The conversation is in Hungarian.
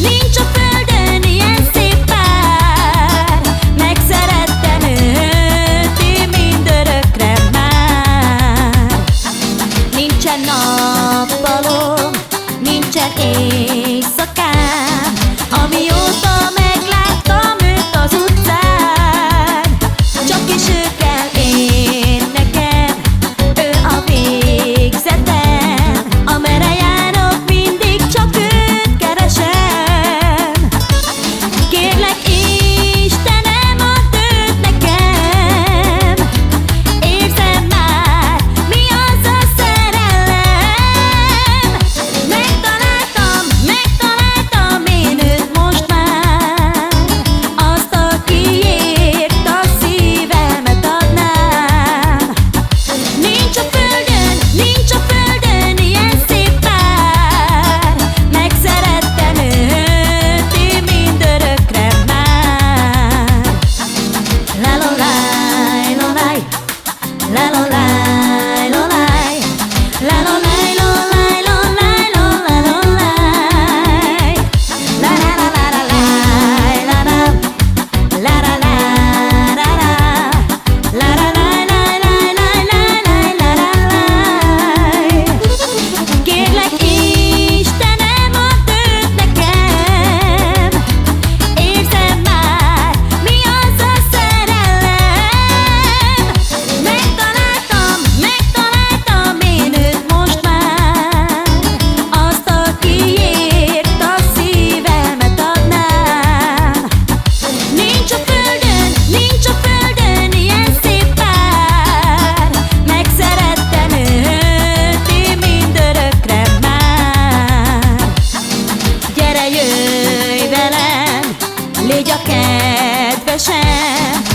nincs a földön ilyen szép pár. Megszerettem őt, én mindörökre már. Nincsen nappalom, nincsen éjszakám, amióta megláttam őt az utcán. Csak is ő kell én nekem, ő a végzetem. Amerre járok, mindig csak őt keresem. Kérlek Istenem, add őt nekem. Érzem már, mi az a szerelem. Megtaláltam én őt most már. Azt, akiért a szívemet adnám. Nincs a földön ilyen szép pár. Megszerettem őt, én mindörökre már. La-la-laj, la-laj, la-la-laj, la-laj, la-la-laj, la-laj, la-laj, la-la-laj. La-la-la-la-laj, la-la, la-la-la-la-la, la-la-laj-laj-laj-laj-laj-laj. Kérlek Istenem, add őt nekem. Érzem már, mi az a szerelem. Megtaláltam én őt most már. Azt, akiért a szívemet adnám. Nincs a földön ilyen szép pár. Megszerettem őt, én mindörökre már. Gyere, jöjj velem, légy a kedvesem.